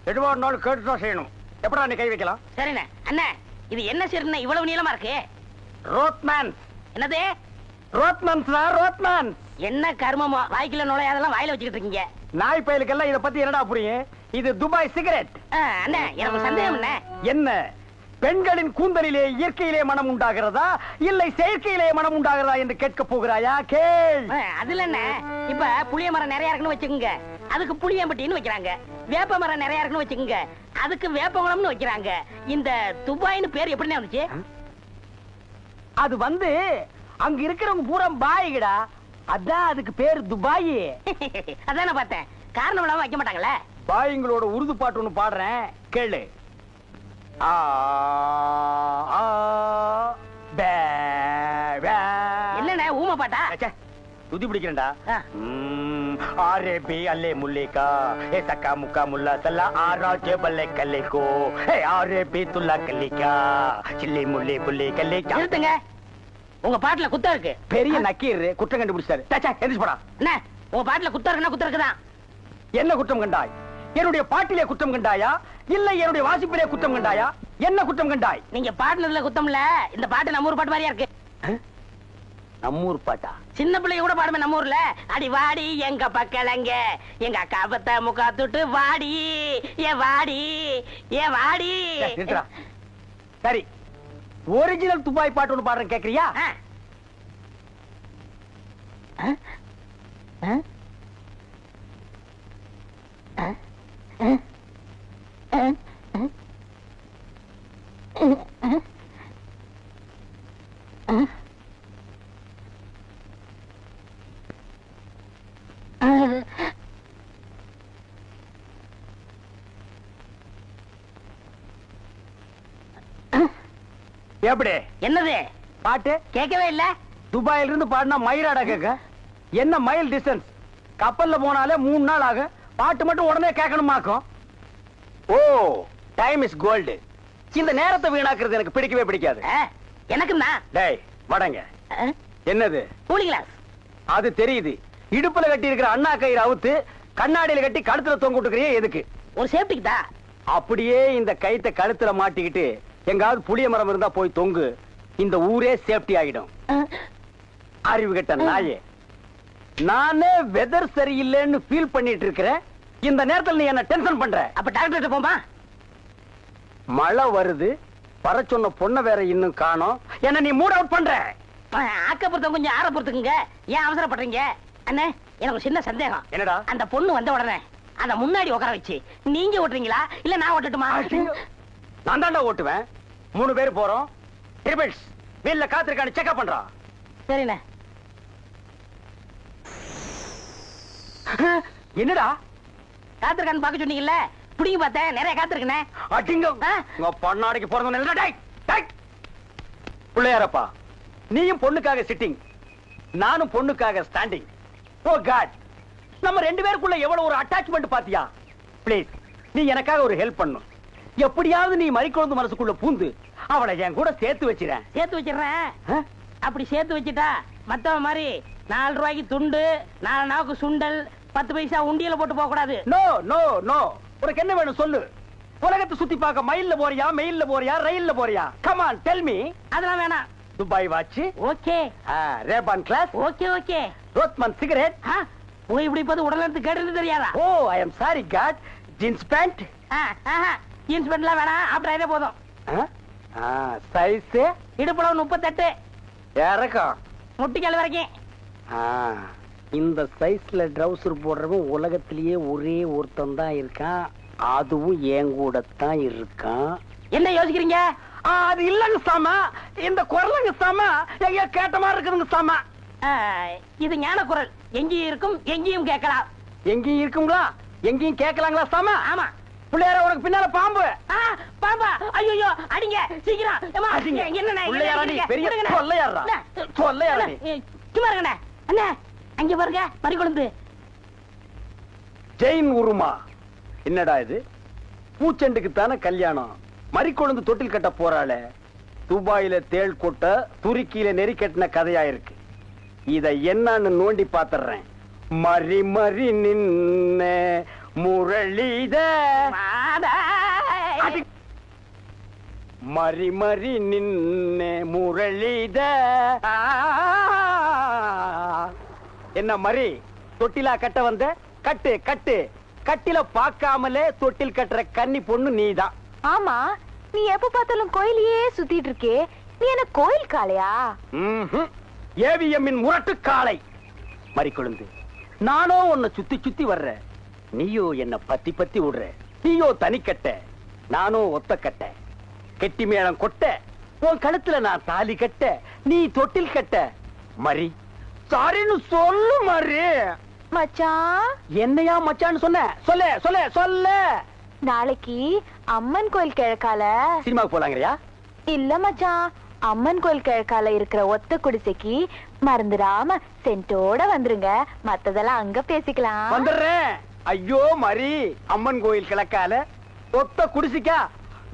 எதுவா இருந்தாலும் கேட்டுதான் செய்யணும். எப்படா நீ கை வைக்கலாம்? சரிண்ணே. அண்ணா இது என்ன சரிண்ணே இவ்வளவு நீளமா இருக்கு? ரோத்மேன். என்னது? Rothman sir, Rothman. என்ன கர்மமோ வாய்க்குள்ள நுழையாதெல்லாம் வாயில வச்சுக்கிட்டு இருக்கீங்க. நாய் பயலுக்கெல்லாம் இத பத்தி என்னடா புரியும்? இது துபாய் சிகரெட். அண்ணா எனக்கு சந்தேகம் என்ன? பெண்களின் கூந்தலிலே இயற்கையிலே மனம் உண்டாகிறதா இல்லை செயற்கையிலே மனம் உண்டாகிறதா என்று கேட்க போகிறாயா? கேள். அதுல என்ன, இப்ப புளிய மரம் நிறைய இருக்குன்னு வச்சுக்கோங்க, அதுக்கு புளியம்பட்டின்னு வைக்கிறாங்க. வேப்ப மரம் நிறைய இருக்குன்னு வச்சுக்கோங்க, அதுக்கு வேப்பகுளம்னு வைக்கிறாங்க. இந்த துபாய்னு பேர் எப்படின்னு வந்துச்சு? அது அங்க இருக்கிறவங்க பூரா பாய்கடா, அதான் அதுக்கு பேரு துபாய். அதான் நான் பார்த்தேன். காரணம் இல்லாம வைக்க மாட்டாங்களே. பாய்ங்களோட உருது பாட்டு ஒண்ணு பாடுறேன், கேளு. என்னண்ணே ஊமை பாட்டா? துதி பிடிக்கிறேன்டா. ஆரே அல்லே முல்லேக்கா ஏ சக்கா முக்கா முல்லா சல்லா ஆரா ஜெபல்லே கல்லேகோ ஏ ஆரே துல்லா கல்லிக்கா சில்லி முல்லே புல்லே கல்லேக்கா. நிறுத்துங்க, உங்க பாட்டுல குத்தம் இருக்கு. பெரிய நக்கீர் குற்றம் கண்டுபிடிச்சாரு. எந்திரிச்சு போடா. என்ன உங்க பாட்டுல குத்தம் இருக்குன்னா குத்தம் இருக்குதான். என்ன குற்றம் கண்டாய்? என்னுடைய பாட்டிலே குற்றம் கண்டாயா இல்ல என்னுடைய வாசிப்பிலே குற்றம் கண்டாயா? என்ன குற்றம் கண்டாய்? நீங்க பாட்டுனதுல குத்தம் இல்ல. இந்த பாட்டு நம்ம ஊர் பாட்டு மாதிரியா இருக்கு. நம்மூர் பாட்டா? சின்ன பிள்ளைங்க கூட பாடுமே நம்ம ஊர்ல. அடி வாடி எங்க பக்கலங்க எங்க அக்கா பத்த முக்கா துட்டு வாடி ஏ வாடி ஏ வாடி. சரி, ஒரிஜினல் துபாய் பாட்டு ஒன்று பாடுறேன், கேக்குறியா? எப்படி? என்னது பாட்டு கேட்கவே இல்ல. துபாயில இருந்து பாடினா மயிராடா கேட்க? என்ன மைல் டிஸ்டன்ஸ்? கப்பல்ல போனாலே 3 நாள் ஆகும். பாட்டு மட்டும் உடனே கேட்கணுமாக்கும். ஓ, டைம் இஸ் கோல்டு. இந்த நேரத்தை வீணாக்குறது எனக்கு பிடிக்கவே பிடிக்காது. எனக்கு தான். டேய் வடங்க. என்னது? Cooling glass. அது தெரியுது. இடுப்புல கட்டி இருக்கிற அண்ணா கயிறு அவுத்து கண்ணாடியில கட்டி கழுத்துல தொங்க விட்டுக்கிறியே எதுக்கு? ஒரு சேஃப்டிக்கு தான். அப்படியே இந்த கயித்தை கழுத்துல மாட்டிக்கிட்டு எங்காவது புளிய மரம் இருந்தா போய் தொங்கு. இந்த ஊரே சேஃப்டி ஆகிடும். அறிவு கெட்ட நாயே, நானே வெதர் சரியில்லைன்னு ஃபீல் பண்ணிட்டு இருக்கிறேன். இந்த நேரத்தில் நீ என்ன டென்ஷன் பண்ற? அப்ப டாக்டர் போமா. மழை வருது, வர சொன்ன பொண்ண வேற இன்னும் காணோம். என்ன நீ மூட் அவுட் பண்ற? ஆக்கப்புறத்த கொஞ்சம் ஆற பொறுத்துக்குங்க. ஏன் அவசரப்படுறீங்க? அண்ணே எனக்கு சின்ன சந்தேகம். என்னடா? அந்த பொண்ணு வந்த உடனே அத முன்னாடி உட்கார வச்சு நீங்க ஓட்டுறீங்களா இல்ல நான் ஓட்டட்டுமா? நான் தாண்டா ஓட்டுவேன். 3 பேர் போறோம். ட்ரிபிள்ஸ் வீல்ல காத்திருக்கான்னு செக்அப் பண்றா. சரிண்ணே. என்னடா காத்திருக்கான்னு பாக்க சொன்னீங்கல்ல, புடிங்க பார்த்தேன். நிறைய காத்திருக்கனே. அடிங்க உங்க பொண்ணாடிக்கு பிறந்தவன். டேய் டேய் பிள்ளையாரப்பா, நீயும் பொண்ணுக்காக சிட்டிங், நானும் பொண்ணுக்காக ஸ்டாண்டிங். ஓ காட், நம்ம 2 பேருக்குள்ள எவ்வளவு ஒரு அட்டாச்மெண்ட் பாத்தியா? ப்ளீஸ் நீ எனக்காக ஒரு ஹெல்ப் பண்ணும். எப்படியாவது நீ மறிக்குழந்து மனசுக்குள்ள பூந்து அவளை என் கூட சேர்த்து வச்சிரேன். சேர்த்து வச்சிடறேன். அப்படி சேர்த்து வச்சுட்டா மத்தவ மாதிரி 4 ரூபாய்க்கு துண்டு, 4 நாவுக்கு சுண்டல், 10 பைசா உண்டியல போட்டு போக கூடாது. No no no. உனக்கு என்ன வேணும் சொல்லு. உலகத்தை சுத்தி பார்க்க மைல்ல போறியா, மெயில்ல போறியா, ரயில்ல போறியா? Come on tell me. அதெல்லாம் வேணாம். Dubai watch okay, Ray-Ban glass okay okay, Rothman cigarette. போய் இப்படி பார்த்து உடல் எடுத்து கேட்டது தெரியாதா? Oh I am sorry God. Jeans pant. Jeans பேண்ட்லாம் வேணாம், ஆப்டர் ஆயிட்டே போதும். சைஸ் இடுப்புல 38, இறக்கம் முட்டிக்கால் வரைக்கும். இந்த சைஸ்ல ட்ரவுசர் போடுறவன் உலகத்திலேயே ஒரே ஒருத்தன் தான் இருக்கான். அதுவும் என் கூட தான் இருக்கான். என்ன யோசிக்கிறீங்க? அது இல்லங்க சாமா, இந்த குரலுங்க சாமா எங்க கேட்ட மாதிரி இருக்குதுங்க சாமா. இது ஞான குரல். எங்கேயும் இருக்கும், எங்கேயும் கேட்கலாம். எங்கேயும் இருக்குங்களா, எங்கேயும் கேட்கலாங்களா சாமா? ஆமா. பிள்ளையார உனக்கு பின்னால பாம்பு. பாம்பா? ஐயோ அடிங்க சீக்கிரம். சும்மா இருங்கண்ணே. அண்ணா அங்க பாருங்க மறிக்குழந்து. ஜெயின் உருமா. என்னடா இது? பூச்செண்டுக்கு தானே கல்யாணம், மறிக்குழந்து தொட்டில் கட்ட போறாளே. துபாயில தேள் கொட்ட துருக்கியில நெறி கட்டின கதையா இருக்கு. இத என்னன்னு நோண்டி பாத்துறேன். மறி மறி நின்ன முரளிதர் மறி மறி நின்ன முரளிதர். என்ன மறி தொட்டிலா கட்ட வந்த? கட்டு கட்டு. கட்டில பாக்காமலே தொட்டில் கட்டுற கன்னி பொண்ணு நீதான். ஆமா, நீ எப்ப பார்த்தாலும் கோயிலையே சுத்திட்டு இருக்கே, நீ என்ன கோயில் காளையா? ஏவிஎம்மின் முரட்டு காளை. மறி கொழுந்து, நானோ உன்னை சுத்தி சுத்தி வர்ற, நீயோ என்ன பத்தி பத்தி விடுற. நீயோ தனிக்கட்ட, நானோ ஒத்த கட்ட. கெட்டி மேளம் கொட்ட, உன் கழுத்துல நான் தாலி கட்ட, நீ தொட்டில் கட்ட. மறி சாரின்னு சொல்லு மறி. மச்சான், என்னையா மச்சான்னு சொன்ன? சொல்ல சொல்ல சொல்ல. நாளைக்கு அம்மன் கோயில் கிழக்கால சினிமாவுக்கு போலாங்கறியா? இல்ல மச்சான், அம்மன் கோயில் கிழக்கால இருக்கிற ஒத்த குடிசைக்கு மறந்துடாம சென்ட்டோட வந்துருங்க. மத்ததெல்லாம் அங்க பேசிக்கலாம். வந்துடுறேன். ஐயோ மறி, அம்மன் கோயில் கிழக்கால ஒத்த குடிசைக்கா?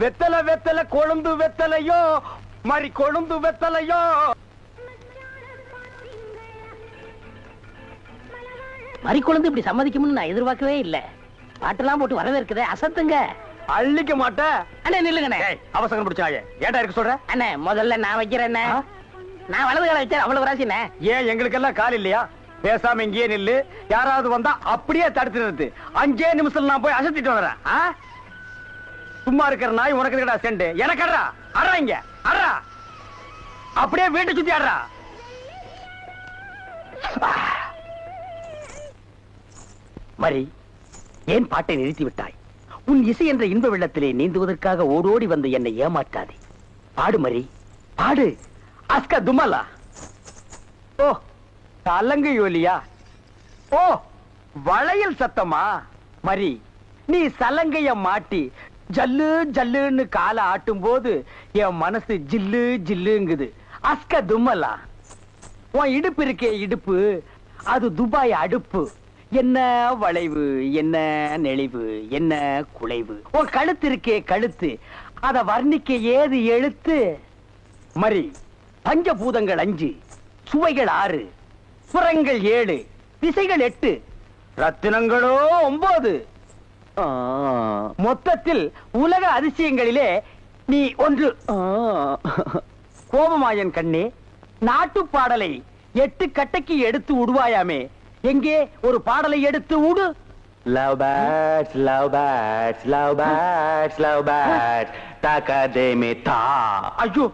வெத்தலை வெத்தலை கொழுந்து வெத்தலையோ மறி, கொழுந்து வெத்தலையோ. மறி கொழுந்து இப்படி சம்மதிக்கும்னு நான் எதிர்பார்க்கவே இல்ல. பாட்டெல்லாம் போட்டு வரவேற்குதே, அசத்துங்க. அள்ளிக்க மாட்டேன். அண்ணே நில்லுங்கண்ணே. அவசரம் பிடிச்சாயே, ஏடா இருக்க சொல்ற? அண்ணே முதல்ல நான் வைக்கிறேன். நான் வலது கால வச்சேன், அவ்வளவு ராசிண்ணே. ஏன் எங்களுக்கெல்லாம் கால் இல்லையா? பேசாம இங்கேயே நில்லு. யாராவது வந்தா அப்படியே தடுத்து நிறுத்து. 5 நிமிஷம் நான் போய் அசத்திட்டு வரேன். சும்மா இருக்கிற நாய் உனக்கு இருக்கடா செண்டு. எனக்கு அறா அறா, இங்க அறா. அப்படியே வீட்டை சுத்தி அறா. மரி, ஏன் பாட்டை நிறுத்தி விட்டாய்? உன் இசை என்ற இன்ப வெள்ளத்திலே நீந்துவதற்காக ஓடோடி வந்து என்னை ஏமாற்றாதே. பாடு மரி, பாடு. அஸ்கா துமலா. ஓ, தலங்கு யோலியா. ஓ, வளையல் சத்தமா? மரி, நீ சலங்கைய மாட்டி ஜல்லு ஜல்லுன்னு காலை ஆட்டும் போது என் மனசு ஜில்லு ஜில்லுங்குது. அஸ்க தும்மலா. உன் இடுப்பு இருக்கே இடுப்பு, அது துபாய் அடுப்பு. என்ன வளைவு, என்ன நெளிவு, என்ன குலைவு. உன் கழுத்து இருக்கே கழுத்து, அத வர்ணிக்க ஏது எழுத்து? மரி, பஞ்சபூதங்கள் 5, சுவைகள் 6, சுரங்கள் 7, திசைகள் 8, ரத்தினங்களோ 9. மொத்தத்தில் உலக அதிசயங்களிலே நீ ஒன்று. கோபமாயன் கண்ணே, நாட்டு பாடலை 8 கட்டைக்கு எடுத்து விடுவாயாமே, எங்கே ஒரு பாடலை எடுத்து விடு. Love birds, love birds, love birds, love birds, takademe ta. ஐயோ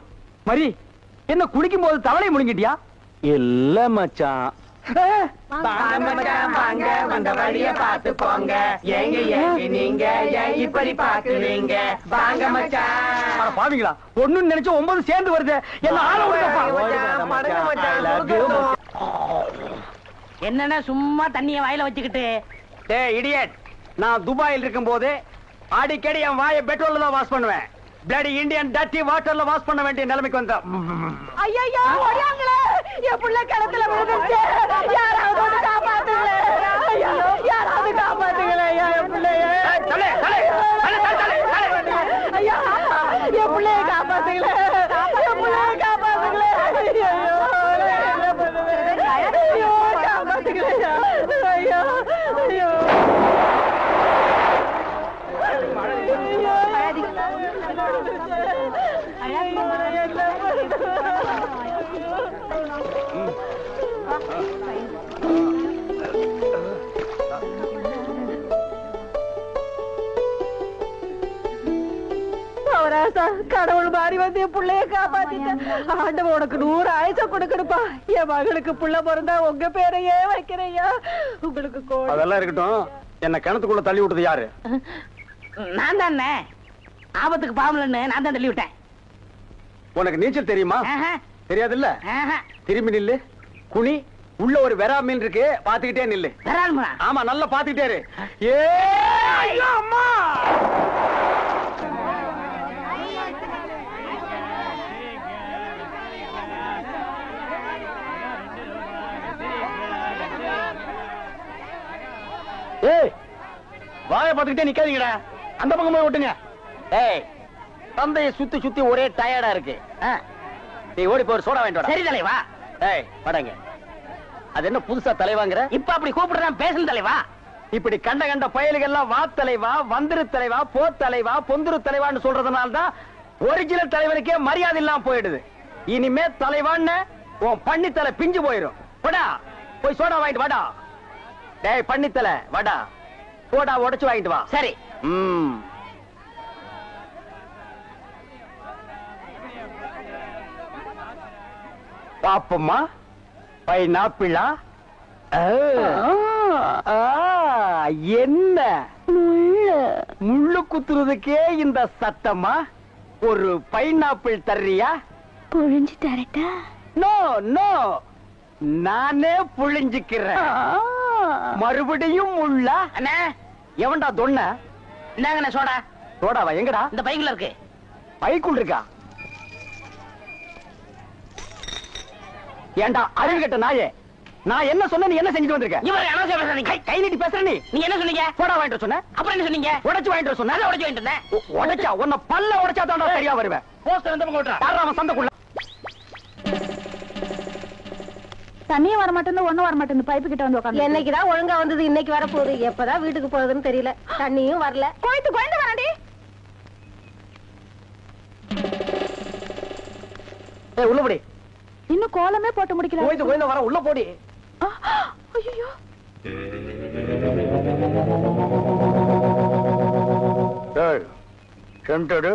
மரி, என்ன குளிக்கும் போது தவளை முழுங்கிட்டியா? இல்ல மச்சான். வாங்க வந்த வழிய பாத்து போங்க. ஏங்க ஏங்க நீங்க இப்படி பாக்குறீங்க? வாங்க மச்சான். பாவீங்களா, ஒண்ணு நினைச்சு 9 சேர்ந்து வருது. என்ன ஆள விடுங்கப்பா. என்னன்னா சும்மா தண்ணிய வாயில வச்சுக்கிட்டு? டேய் இடியட், நான் துபாயில் இருக்கும் போது அடிக்கடி என் வாயை பெட்ரோல்ல தான் வாஷ் பண்ணுவேன். பிளடி இந்தியன் டர்ட்டி வாட்டர்ல வாஷ் பண்ண வேண்டிய நிலைமைக்கு வந்தா. ஐயோ ஓடியாங்களே, என் புள்ள கிணத்துல விழுந்துச்சு. யாராவது வந்து காப்பாத்துங்களே. ஐயோ, யாராவது காப்பாத்துங்களே என் புள்ளைய. தலே தலே தலே தலே தலே. ஐயோ, என் புள்ளைய காப்பாத்துங்களே. என் புள்ளைய காப்பாத்துங்களே. ஐயோ, என்ன பண்ணுவேன்? ஐயோ, காப்பாத்துங்களே. ஐயோ ஐயோ. கடவுள் மாறி வந்து என் பிள்ளைய காப்பாத்திட்டேன். ஆண்டவன் உனக்கு 100 ஆயுச கொடுக்கணுப்பா. என் மகளுக்கு புள்ள பிறந்தா உங்க பேரையே வைக்கிறையா. உங்களுக்கு அதெல்லாம் இருக்கட்டும். என்ன கிணத்துக்குள்ள தள்ளி விட்டது யாரு? நான் தானே. ஆபத்துக்கு பாவலன்னு நான் தான் தள்ளி விட்டேன். உனக்கு நீச்சல் தெரியுமா? தெரியாதுல்ல. திரும்பி நில்லு, குனி. உள்ள ஒரு வெரா மீன் இருக்கு, பாத்துக்கிட்டே நில்லு. ஆமா, நல்லா பாத்துக்கிட்டே இரு. ஏ ஐயோ அம்மா. ஏய், வாயை பாத்துக்கிட்டே நிக்காதீங்கடா. அந்த பக்கம் போய் விட்டுங்க. ஏய், தந்தையை சுத்தி சுத்தி ஒரே டயர்டா இருக்கு. நீ ஓடி போய் சோடா வாங்கிட்டு. சரி தலைவா. ஏய், படங்க. அது என்ன புதுசா தலைவாங்கற? இப்ப அப்படி கூப்பிடுறேன், பேசணும் தலைவா. இப்படி கண்ட கண்ட பயலுகெல்லாம் வா தலைவா, வந்திரு தலைவா, போ தலைவா, பொந்துரு தலைவான்னு சொல்றதுனால தான் ஒரிஜினல் தலைவனுக்கே மரியாதை இல்லாம போயிடுது. இனிமே தலைவான்னு உன் பண்ணித்தலை பிஞ்சு போயிரும். போடா போய் சோடா வாங்கிட்டு வாடா. டேய் பண்ணித்தலை வாடா, சோடா உடைச்சு வாங்கிட்டு வா. சரி. பாப்பம்மா பைனாப்பிளா? என்ன முள்ளு குத்துறதுக்கே இந்த சத்தமா? ஒரு பைனாப்பிள் தர்றியா? புழிஞ்சு தரட்டா? நோ நோ, நானே புழிஞ்சுக்கிறேன். மறுபடியும் முள்ள? அண்ணா எவன்டா தொன்ன? இந்தாங்கண்ணே சோடா. சோடாவா? எங்கடா? இந்த பைக்குள்ள இருக்கு. பைக்குள் இருக்கா? ஏண்டா அறிவு கட்ட நாயே, நான் என்ன சொன்ன நீ என்ன செஞ்சுட்டு வந்திருக்க? இவர் அனாவசியம் பேசுறீங்க. கை நீட்டி பேசுற நீ. நீங்க என்ன சொன்னீங்க? சோடா வாங்கிட்டு சொன்ன. அப்புறம் என்ன சொன்னீங்க? உடைச்சு வாங்கிட்டு சொன்ன. உடைச்சு வாங்கிட்டு இருந்தேன். உடைச்சா உன்னை பல்ல உடைச்சா தான் சரியா வருவேன். போஸ்டர் எந்த பக்கம் ஓட்டுறா? யாரா அவன் சந்தைக்குள்ள? தண்ணியும் வர மாட்டேன்னு ஒண்ணும் வர மாட்டேன்னு பைப்பு கிட்ட வந்து உட்காந்து. என்னைக்குதான் ஒழுங்கா வந்தது, இன்னைக்கு வர போகுது. எப்பதான் வீட்டுக்கு போகுதுன்னு தெரியல. தண்ணியும் வரல. கோயந்து வராண்டி. ஏய் உள்ள போடி. இன்னும் கோலமே போட்டு முடிக்கல. கோயந்து வர உள்ள போடி. ஐயோ ஏய் சென்டடு.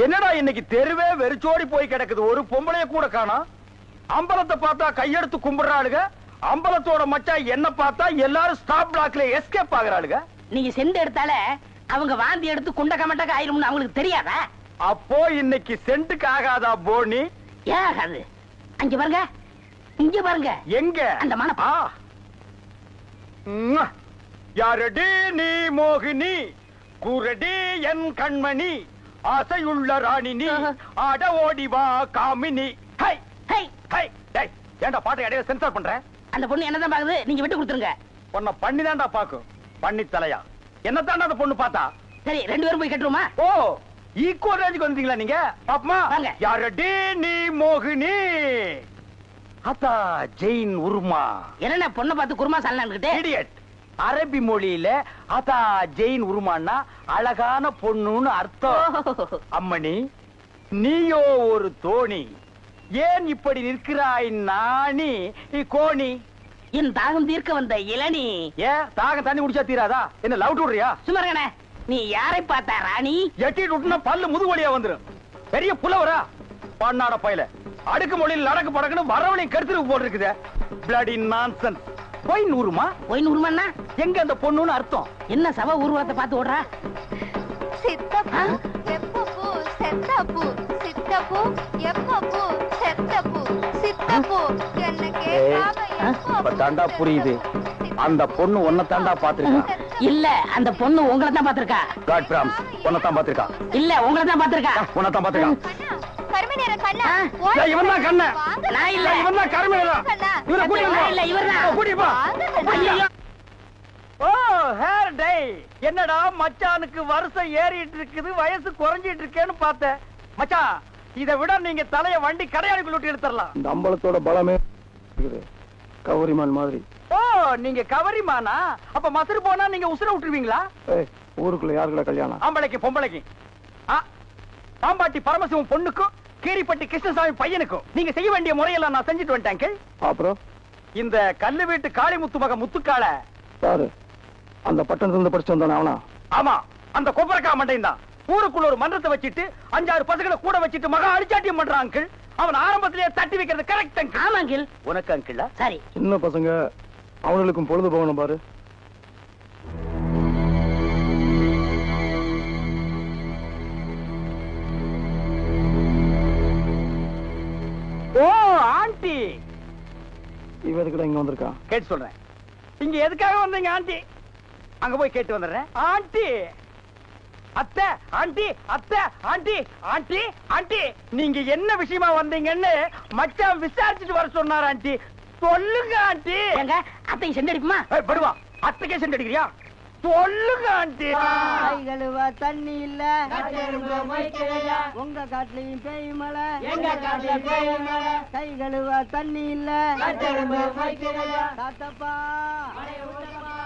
என்னடா இன்னைக்கு தெருவே வெறிச்சோடி போய் கிடக்குது, ஒரு பொம்பளைய கூட காணோம். அம்பலத்தை பார்த்தா கையெடுத்து கும்பிடுறாளுங்க, அம்பலத்தோட மச்சான் என்ன பார்த்தா எல்லாரும் ஸ்டாப் பிளாக்ல எஸ்கேப் ஆகுறாளுங்க. நீங்க செண்டு எடுத்தால அவங்க வாந்தி எடுத்து குண்ட கமட்டக்க ஆயிரும்னு அவங்களுக்கு தெரியாதா? அப்போ இன்னைக்கு சென்ட்டுக்கு ஆகாதா போனி? ஏன் ஆகாது? அங்க பாருங்க, இங்க பாருங்க. எங்க அந்த மன யாரடி நீ மோகினி, கூரடி என் கண்மணி, ஆசையுள்ள ராணினி, ஆட ஓடிவா காமினி. High high high. டேய் ஏன்டா பாட்டு இடையில சென்சார் பண்ற? அந்த பொண்ணு என்னதான் பாக்குது, நீங்க விட்டு கொடுத்துருங்க. உன்னை பண்ணிதான்டா பாக்கும். பண்ணி தலையா என்னத்தாண்டா அந்த பொண்ணு பார்த்தா? சரி ரெண்டு பேரும் போய் கட்டுருமா? ஓ ஈக்குவல் ரேஞ்சுக்கு வந்தீங்களா நீங்க? பாப்பமா வாங்க. யாரடி நீ மோகினி, அத்தா ஜெயின் உருமா. என்ன பொண்ணை பார்த்து குருமா சாலனான்னுகிட்டே? இடியட். அரபி மொழியில அதா ஜெயின் உருமான்னா அழகான பொண்ணுன்னு அர்த்தம். அம்மணி நீயோ ஒரு தோணி, ஏன் இப்படி நிற்கிறாய் நாணி கோணி? என் தாகம் தீர்க்க வந்த இளநீ. ஏன் தாகம் தண்ணி குடிச்சா தீராதா? என்ன லவ் விடுறியா? சுமரகனே நீ யாரை பார்த்தா ராணி? எட்டிட்டு விட்டுனா பல்லு முது வழியா வந்துரும். பெரிய புலவரா பண்ணாட பையல, அடுக்கு மொழியில் நடக்கு படக்குன்னு வரவனையும் கருத்துருக்கு போட்டுருக்குது. Bloody nonsense. போய் நூறுமா? போய் நூறுமாண்ணா எங்க அந்த பொண்ணுன்னு அர்த்தம்? என்ன சவ ஊர்வலத்தை பார்த்து ஓடுறா? சித்தப்பு எப்பப்பு செத்தப்பு, சித்தப்பு எப்பப்பு செத்தப்பு, சித்தப்பு என்ன கேட்காம எப்பப்பு. தாண்டா புரியுது, அந்த பொண்ணு உன்னை தாண்டா பாத்துருக்கா. இல்ல அந்த பொண்ணு உங்களை தான் பாத்திருக்கா. காட் பிராம்ஸ் உன்னை தான் பாத்துருக்கா. இல்ல உங்களை தான் பாத்திருக்கா. உன்னை தான் பாத்துருக்கா. கருமநேர கண்ணா இவன் தான் கண்ண. நான் இல்ல. இவன் தான் கருமேல. இவரை கூட்டிட்டு இல்ல இவர்தான். கூட்டிட்டு போ. ஓ ஹேர் டே. என்னடா மச்சானுக்கு வருஷம் ஏறிட்டு இருக்குது, வயசு குறைஞ்சிட்டு இருக்கேன்னு பார்த்தேன். மச்சான் இதை விட நீங்க தலைய வண்டி கடையாளுக்குள்ள விட்டு எடுத்துடலாம். இந்த அம்பலத்தோட பலமே இருக்குது, கவரிமான் மாதிரி. ஓ நீங்க கவரிமானா? அப்ப மசுறு போனா நீங்க உசுர விட்டுருவீங்களா? ஏய் ஊருக்குள்ள யாருக்குள்ள கல்யாணம்? ஆம்பளைக்கு பொம்பளைக்கு. பாம்பாட்டி பரமசிவம் பொண்ணுக்கும் கீரிப்பட்டி கிருஷ்ணசாமி பையனுக்கும் நீங்க செய்ய வேண்டிய முறையெல்லாம் நான் செஞ்சுட்டு வந்துட்டேன். அப்புறம் இந்த கல்லு வீட்டு காளிமுத்து மக முத்துக்கால சாரு அந்த பட்டணத்துல இருந்து படிச்சு வந்தானே அவனா? ஆமா அந்த கொப்பரக்கா மண்டையும் தான். ஊருக்குள்ள ஒரு மன்றத்தை வச்சிட்டு 5-6 பசங்களை கூட வச்சிட்டு மகா அடிச்சாட்டியம் பண்றான் அங்கிள். அவன் ஆரம்பத்திலேயே தட்டி வைக்கிறது கரெக்ட் அங்கிள். ஆமா அங்கிள். உனக்கு அங்கிள் சரி சின்ன பசங்க அவங்களுக்கும் பொழுது போகணும் பாரு. ஓ ஆண்டி, இவ எதுக்குடா இங்க வந்திருக்கா? கேட்டு சொல்றேன். இங்க எதுக்காக வந்தீங்க ஆண்டி? அங்க போய் கேட்டு வந்துடுறேன். ஆண்டி அத்தை, ஆண்டி அத்தை, ஆண்டி ஆண்டி ஆண்டி நீங்க என்ன விஷயமா வந்தீங்கன்னு மச்சான் விசாரிச்சுட்டு வர சொன்னார். ஆண்டி சொல்லுங்க ஆண்டி. எங்க அத்தை செண்டு அடிக்குமா? படுவா அத்தைக்கே சென்று அடிக்கிறியா? சொல்லுங்க ஆண்டி. கை கழுவ தண்ணி இல்ல, உங்க காட்டுலயும் பேய் மழை, எங்க காட்டுல பேய் மழை. கை கழுவ தண்ணி இல்ல, தாத்தப்பா.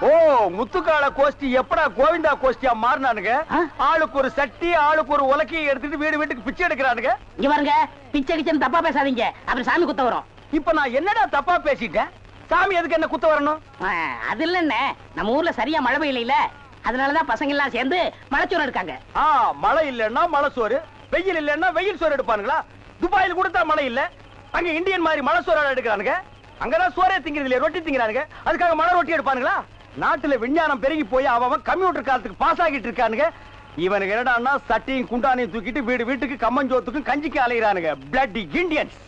ஓ, முத்துக்கால கோஷ்டி எப்படா கோவிந்தா கோஷ்டியா மாறினானுங்க? ஆளுக்கு ஒரு சட்டி, ஆளுக்கு ஒரு உலக்கையை எடுத்துட்டு வீடு வீட்டுக்கு பிச்சை எடுக்கிறானுங்க. இங்க பாருங்க, பிச்சை கிச்சன் தப்பா பேசாதீங்க, அப்புறம் சாமி குத்த வரும். இப்ப நான் என்னடா தப்பா பேசிட்டேன்? சாமி எதுக்கு என்ன குத்த வரணும்? அது இல்ல, நம்ம ஊர்ல சரியா மழை பெய்யல, அதனாலதான் பசங்க எல்லாம் சேர்ந்து மலைச்சோறு எடுக்காங்க. மழை இல்லன்னா மழை சோறு, வெயில் இல்லன்னா வெயில் சோறு எடுப்பானுங்களா? துபாயில் கொடுத்தா மழை இல்ல, அங்க இந்தியன் மாதிரி மழை சோறு எடுக்கிறானுங்க. அங்கதான் சோறே திங்கிறது இல்ல, ரொட்டி திங்கிறானுங்க. அதுக்காக மழை ரொட்டி எடுப்பானுங்களா? நாட்டுல விஞ்ஞானம் பெருகி போய் அவன் கம்ப்யூட்டர் காலத்துக்கு பாஸ் ஆகிட்டு இருக்கானுங்க. இவனுக்கு என்னடான்னா சட்டியும் குண்டானையும் தூக்கிட்டு வீடு வீட்டுக்கு கம்மஞ்சோத்துக்கும் கஞ்சிக்கு அலைகிறானுங்க. Bloody Indians.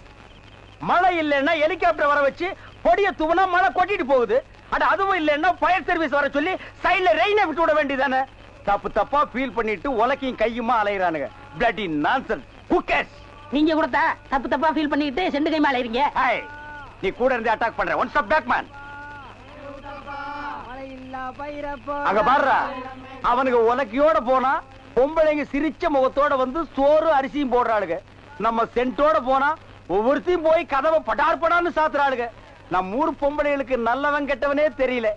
மழை இல்லைன்னா ஹெலிகாப்டர் வர வச்சு பொடிய தூவனா மழை கொட்டிட்டு போகுது. அட அதுவும் இல்லைன்னா ஃபயர் சர்வீஸ் வர சொல்லி சைடுல ரெயினை விட்டு விட வேண்டியதானே? தப்பு தப்பா ஃபீல் பண்ணிட்டு உலக்கையும் கையுமா அலைகிறானுங்க. Bloody nonsense cookers. நீங்க கொடுத்தா தப்பு தப்பா ஃபீல் பண்ணிட்டு செண்டு கைமா அலைறீங்க. நீ கூட இருந்து அட்டாக் பண்ற. One stop back man. அங்க பாருடா, அவனுக்கு உலக்கையோட போனா பொம்பளைங்க சிரிச்ச முகத்தோட வந்து சோறு அரிசியும் போடுறாளுங்க. நம்ம சென்ட்டோட போனா ஒவ்வொருத்தையும் போய் கதவை படார் படான்னு சாத்துறாளுங்க. நம்ம ஊர் பொம்பளைகளுக்கு நல்லவன் கெட்டவனே தெரியல.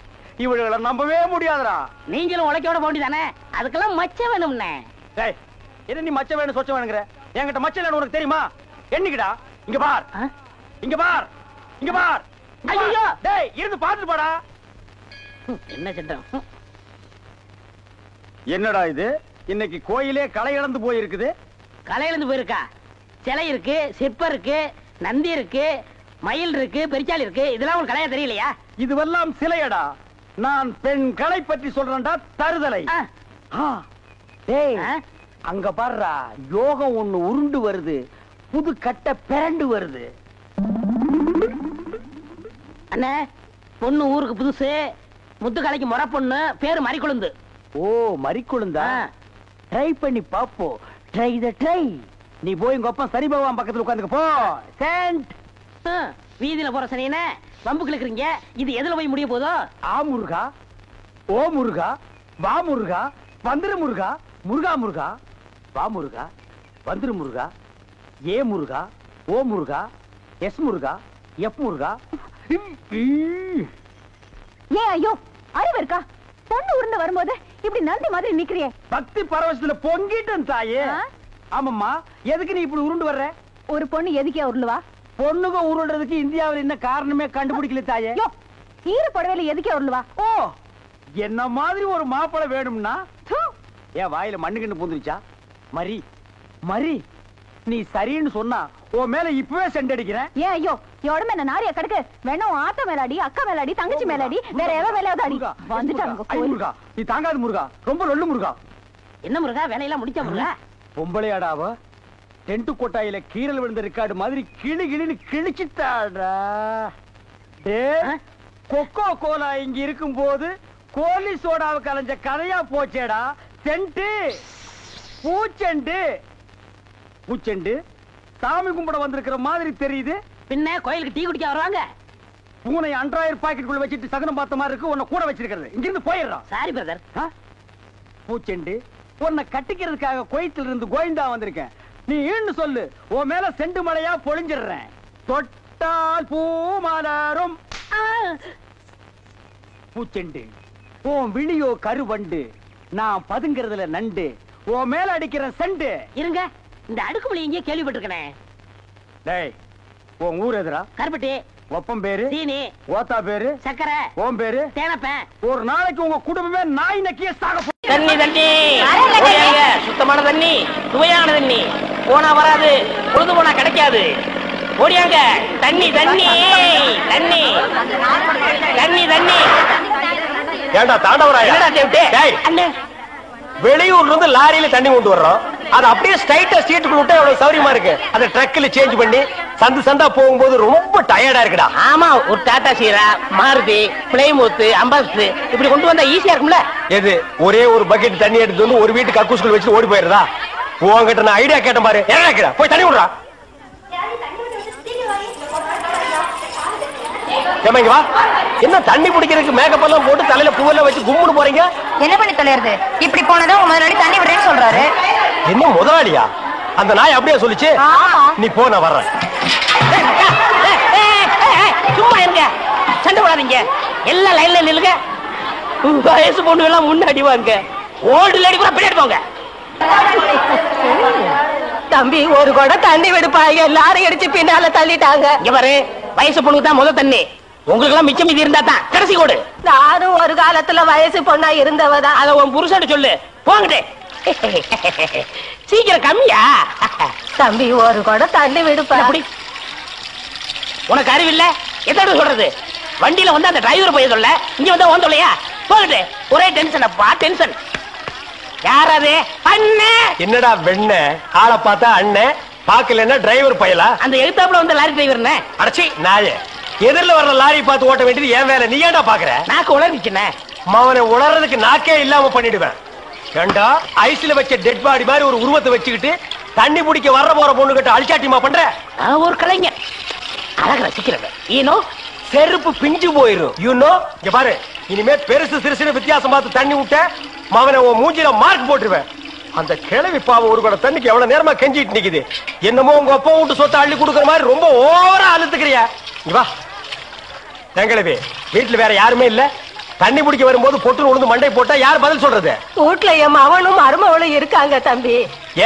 இவங்களை நம்பவே முடியாதுடா. நீங்களும் உலக்கையோட போண்டிதானே, அதுக்கெல்லாம் மச்சம் வேணும்னே. என்ன நீ மச்சம் வேணும் சொச்சம் வேணுங்கிற? என்கிட்ட மச்சம் இல்லைன்னு உனக்கு தெரியுமா? என்னைக்குடா? இங்க பார், இங்க பார், இங்க பார். ஐயோ, டேய் இருந்து பாத்துட்டு போடா. என்ன சட்டம்? என்னடா இது? இன்னைக்கு கோயிலே களை இழந்து போயிருக்குது. களை இழந்து போயிருக்கா? சிலை இருக்கு, சிற்பம் இருக்கு, நந்தி இருக்கு, மயில் இருக்கு, பெரிச்சாலி இருக்கு. இதெல்லாம் உங்களுக்கு கலையா தெரியலையா? இதுவெல்லாம் சிலையடா. நான் பெண் கலை பற்றி சொல்றேன்டா. தருதலை. அங்க பாருடா, யோகம் ஒண்ணு உருண்டு வருது, புது கட்ட பிறண்டு வருது. அண்ணே, பொண்ணு ஊருக்கு புதுசு, முத்துக்கலைக்கு முறை பொண்ணு, பேரு மறிக்குழுந்து. ஓ, மறிக்குழுந்தா? ட்ரை பண்ணி பாப்போ. ட்ரை த ட்ரை. நீ போய் உங்க அப்பா சரி பகவான் பக்கத்துல உட்காந்துக்க போ. சென்ட். வீதியில போற சனியனே வம்புக்கு இருக்கிறீங்க. இது எதுல போய் முடிய போதோ? ஆ முருகா, ஓ முருகா, வா முருகா, வந்துரு முருகா, முருகா முருகா, வா முருகா, வந்துரு முருகா, ஏ முருகா, ஓ முருகா, எஸ் முருகா, எப் முருகா. ஏன் ஐயோ, அறிவு இருக்கா? பொண்ணு உருண்டு வரும்போது இப்படி நந்தி மாதிரி நிக்கிறியே. பக்தி பரவசத்துல பொங்கிட்டேன் தாயே. ஆமாம்மா, எதுக்கு நீ இப்படி உருண்டு வர்ற? ஒரு பொண்ணு எதுக்கே உருளுவா? பொண்ணுங்க உருள்றதுக்கு இந்தியாவில் என்ன காரணமே கண்டுபிடிக்கல தாயே. ஈர புடவையில எதுக்கே உருளுவா? ஓ, என்ன மாதிரி ஒரு மாப்பிளை வேணும்னா ஏன் வாயில மண்ணுக்குன்னு பூந்துருச்சா? மரி மரி, நீ சரின்னு சொன்னா உன் மேல இப்பவே செண்டடிக்கிறேன். ஏன் ஐயோ, உடம்பு என்ன நாரியா கிடக்கு? வேணா ஆத்த மேலாடி, அக்கா மேலாடி, தங்கச்சி மேலாடி, வேற எவ மேலாவது அடி. வந்துட்டாங்க முருகா, நீ தாங்காது முருகா, ரொம்ப லொல்லு முருகா. என்ன முருகா, வேலையெல்லாம் முடிச்சா முருகா? பொம்பளையாடாவ டென்ட் கொட்டாயில கீரல் விழுந்த ரெக்கார்டு மாதிரி கிளி கிளின்னு கிழிச்சிட்டாடா. கொக்கோ கோலா இங்க இருக்கும் போது கோலி சோடாவை கலைஞ்ச கதையா போச்சேடா. சென்ட்டு பூச்செண்டு பூச்செண்டு சாமி கும்பிட வந்திருக்கிற மாதிரி தெரியுது. பின்ன கோயிலுக்கு டீ குடிக்க வருவாங்க. பூனை அன்றாயிரம் பாக்கெட்டுக்குள்ள வச்சிட்டு சகனம் பார்த்த மாதிரி இருக்கு. உன்னை கூட வச்சிருக்கிறது. இங்கிருந்து போயிடுறான். Sorry brother. பூச்செண்டு, உன்னை கட்டிக்கிறதுக்காக கோயத்துல இருந்து கோயந்தா வந்திருக்கேன். நீ ஈன்னு சொல்லு, உன் மேல செண்டு மலையா பொழிஞ்சிடுறேன். தொட்டால் பூ மலரும். பூச்செண்டு, உன் விழியோ கருவண்டு, நான் பதுங்கிறதுல நண்டு, உன் மேல அடிக்கிற செண்டு. இருங்க, இந்த அடுக்குமொழி எங்கே கேள்விப்பட்டிருக்கேன். டேய், உன் ஊர் எதுரா? கருப்பட்டி. ஒப்பம் பேரு? சீனி. ஓத்தா பேரு? சக்கரை. ஓம் பேரு? தேனப்பேன். ஒரு நாளைக்கு உங்க குடும்பமே நாய் நக்கிய சாக. தண்ணி தண்ணி, சுத்தமான தண்ணி, சுவையான தண்ணி. போனா வராது, பொழுது போனா கிடைக்காது. ஓடியாங்க. தண்ணி தண்ணி தண்ணி தண்ணி தண்ணி. ஏண்டா தாண்டவராயா? வெளியூர்ல இருந்து லாரியில தண்ணி கொண்டு வர்றோம். அது அப்படியே ஸ்ட்ரைட்டா ஸ்ட்ரீட்டுக்குள்ள விட்டா எவ்வளவு சௌரியமா இருக்கு. அதை ட்ரக்ல சேஞ்ச் பண்ணி சந்து சந்தா போகும்போது ரொம்ப டயர்டா இருக்குடா. ஆமா, ஒரு டாடா சீரா, மாருதி, பிளைமூத், அம்பாஸ்டர் இப்படி கொண்டு வந்தா ஈஸியா இருக்கும்ல. எது ஒரே ஒரு பக்கெட் தண்ணி எடுத்து வந்து ஒரு வீட்டுக்கு கக்கூஸ்குள்ள வச்சு ஓடி போயிருதா? உங்ககிட்ட நான் ஐடியா கேட்டேன் பாரு. என்ன கேக்குறா? போய் தண்ணி விடுறா. ஏமா இங்க வா. என்ன தண்ணி பிடிக்கிறதுக்கு மேக்கப் எல்லாம் போட்டு தலையில பூவெல்லாம் வச்சு கும்முன்னு போறீங்க? என்ன பண்ணி தொலைறது? இப்படி போனதான் உங்க முதலாளி தண்ணி விடுறேன்னு சொல்றாரு. என்ன முதலாளியா? அந்த நாய் அப்படியே சொல்லிச்சு. நீ போ, நான் வர்றேன். சும்மா இருங்க, சண்டை போடாதீங்க. எல்லாம் லைன்ல நில்லுங்க. வயசு பொண்ணு எல்லாம் முன்னாடி வாங்க, ஓல்டு லேடி கூட பின்னாடி போங்க. தம்பி ஒரு குடம் தண்ணி விடுப்பா, எல்லாரும் அடிச்சு பின்னால தள்ளிட்டாங்க. இங்க பாரு, வயசு பொண்ணுக்கு தான் முதல் தண்ணி, உங்களுக்கு எல்லாம் மிச்சம் மீதி இருந்தா தான் கடைசி கோடு. நானும் ஒரு காலத்துல வயசு பொண்ணா இருந்தவதான். அத உன் புருஷன் சொல்லு. போங்கட்டே. சீக்கிரம் கம்மியா? தம்பி ஒரு குடம் தண்ணி விடுப்பா. அப்படி உனக்கு அறிவில்ல? எத்தனை சொல்றது? வண்டியில வந்து அந்த டிரைவர் போய் சொல்ல, இங்க வந்து ஓன் சொல்லையா? போகட்டு. ஒரே டென்ஷன் அப்பா, டென்ஷன். யாராவது அண்ணன்? என்னடா வெண்ண ஆளை பார்த்தா அண்ணன், பாக்கலன்னா டிரைவர் பயலா? அந்த எழுத்தாப்புல வந்து லாரி டிரைவர். அடச்சி நாயே, எதிரில வர்ற லாரி பார்த்து ஓட்ட வேண்டியது ஏன் வேலை? நீ ஏன்டா பாக்குற? நாக்கு உளறிச்சுனே. அவனை உளறதுக்கு நாக்கே இல்லாம பண்ணிடுவேன். ஏண்டா ஐஸ்ல வச்ச டெட் பாடி மாதிரி ஒரு உருவத்தை வச்சுக்கிட்டு தண்ணி பிடிக்க வர்ற போற பொண்ணு கிட்ட அழிச்சாட்டிமா பண்ற? ஒரு கலைஞர் அழக ரசிக்கிறவன். ஈனோ செருப்பு பிஞ்சு போயிரும். யூனோ இங்க பாரு, இனிமே பெருசு சிறுசுன்னு வித்தியாசம் பார்த்து தண்ணி விட்ட மவனை உன் மூஞ்சில மார்க் போட்டுருவேன். அந்த கிழவி பாவம் ஒரு கூட தண்ணிக்கு எவ்வளவு நேரமா கெஞ்சிட்டு நிக்குது. என்னமோ உங்க அப்பா விட்டு சொத்தை அள்ளி கொடுக்குற மாதிரி ரொம்ப ஓவரா அழுத்துக்கிறியா? வா எங்களவே, வீட்டுல வேற யாருமே இல்ல. தண்ணி பிடிக்க வரும்போது பொட்டு உழுந்து மண்டை போட்டா யார் பதில் சொல்றது? வீட்டுல என் மவனும் மருமவளும் இருக்காங்க தம்பி.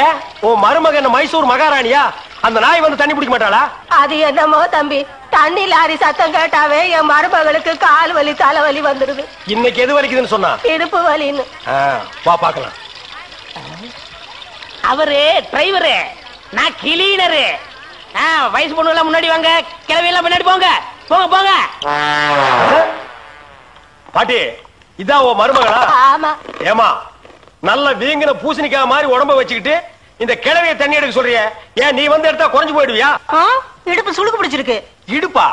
ஏன் உன் மருமகன் மைசூர் மகாராணியா? அந்த நாய் வந்து தண்ணி பிடிக்க மாட்டாளா? அது என்னமோ தம்பி, தண்ணி லாரி சத்தம் கேட்டாவே என் மருமகளுக்கு கால் வலி தலைவலி வந்துருது. இன்னைக்கு எது வலிக்குதுன்னு சொன்னா? இடுப்பு வலின்னு. வா பாக்கலாம். அவரு டிரைவரு, நான் கிளீனரு. வயசு பொண்ணு எல்லாம் முன்னாடி வாங்க, கிளவி எல்லாம் முன்னாடி போங்க. போங்க போங்க. பாட்டி, இதான் உன் மருமகளா? ஆமா. ஏமா நல்ல வீங்கின பூசணிக்காய் மாதிரி உடம்ப வச்சுக்கிட்டு இந்த கிழவிய தண்ணி எடுக்க சொல்றிய? ஏன் நீ வந்து எடுத்தா குறைஞ்சு போயிடுவியா? இடுப்பு சுளுக்கு பிடிச்சிருக்கு. இடுப்பா?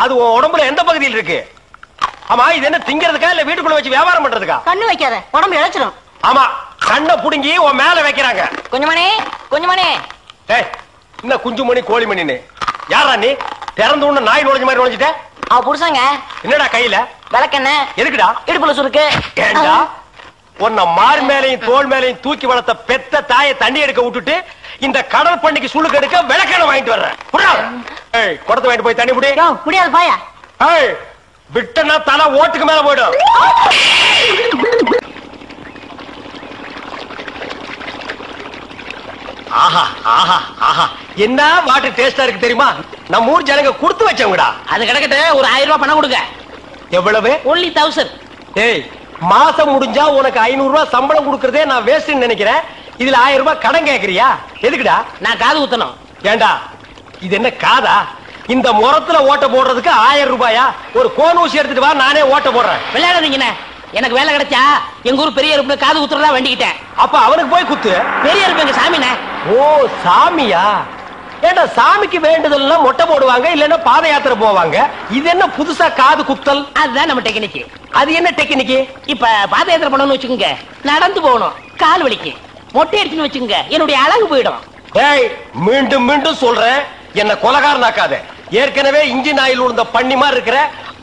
அது உன் உடம்புல எந்த பகுதியில் இருக்கு? ஆமா, இது என்ன திங்கிறதுக்கா இல்ல வீட்டுக்குள்ள வச்சு வியாபாரம் பண்றதுக்கா? கண்ணு வைக்காத, உடம்பு இழைச்சிடும். ஆமா, கண்ணை புடுங்கி உன் மேல வைக்கிறாங்க. கொஞ்சமணி கொஞ்சமணி. ஏய், என்ன குஞ்சுமணி கோழிமணின்னு? யாரா நீ? திறந்து உள்ள நாய் நுழைஞ்ச மாதிரி நுழைஞ்சிட்ட? அவ புருஷங்க. என்னடா கையில? விளக்கெண்ண. எதுக்குடா? இடுப்புல சுருக்கு. ஏண்டா உன்னை மார் மேலையும் தோல் மேலையும் தூக்கி வளர்த்த பெத்த தாயை தண்ணி எடுக்க விட்டுட்டு இந்த கடல் பண்ணிக்கு சுளுக்கு எடுக்க விளக்கெண்ண வாங்கிட்டு வர்றேன். குடத்தை வாங்கிட்டு போய் தண்ணி புடி. முடியாது பாயா. விட்டனா தலை ஓட்டுக்கு மேல போயிடும். ஆஹா ஆஹா ஆஹா, என்ன வாட்டர் டேஸ்டா இருக்கு தெரியுமா? நம்ம ஊர் ஜனங்க கொடுத்து வச்சவங்கடா. அது கிடக்கட்டு. ஒரு 1000 ரூபாய் பணம் கொடுங்க. எவ்வளவு? only 1000. ஏய், மாசம் முடிஞ்சா உனக்கு 500 ரூபாய் சம்பளம் கொடுக்கறதே நான் வேஸ்ட்னு நினைக்கிறேன். இதுல 1000 ரூபாய் கடன் கேக்குறியா? எதுக்குடா? நான் காது ஊத்தணும். ஏண்டா இது என்ன காதா? இந்த முறத்துல ஓட்ட போடுறதுக்கு 1000 ரூபாயா? ஒரு கோன் ஊசி எடுத்துட்டு வா, நானே ஓட்ட போடுறேன். விளையாடாதீங்கண்ணே. எனக்கு வேலை கிடைச்சா எங்க ஊர் பெரிய இருப்பு காது ஊத்துறதா வேண்டிக்கிட்டேன். அப்ப அவனுக்கு போய் குத்து. பெரிய இருப்பு எங்க சாமிண்ணே. ஓ சாமியா? ஏண்டா சாமிக்கு வேண்டுதல்னா மொட்டை போடுவாங்க, இல்லன்னா பாத யாத்திரை போவாங்க. இது என்ன புதுசா காது குத்தல்? அதுதான் நம்ம டெக்னிக். அது என்ன டெக்னிக்? இப்ப பாத யாத்திரை பண்ணணும்னு வச்சுக்கோங்க, நடந்து போகணும், கால் வலிக்கு. மொட்டை அடிச்சுன்னு வச்சுக்கோங்க, என்னுடைய அழகு போயிடும். ஏய், மீண்டும் மீண்டும் சொல்றேன், என்ன கொலகாரனாக்காத. ஏற்கனவே இன்ஜின் ஆயில் உள்ள பண்ணி மாதிரி இருக்கிற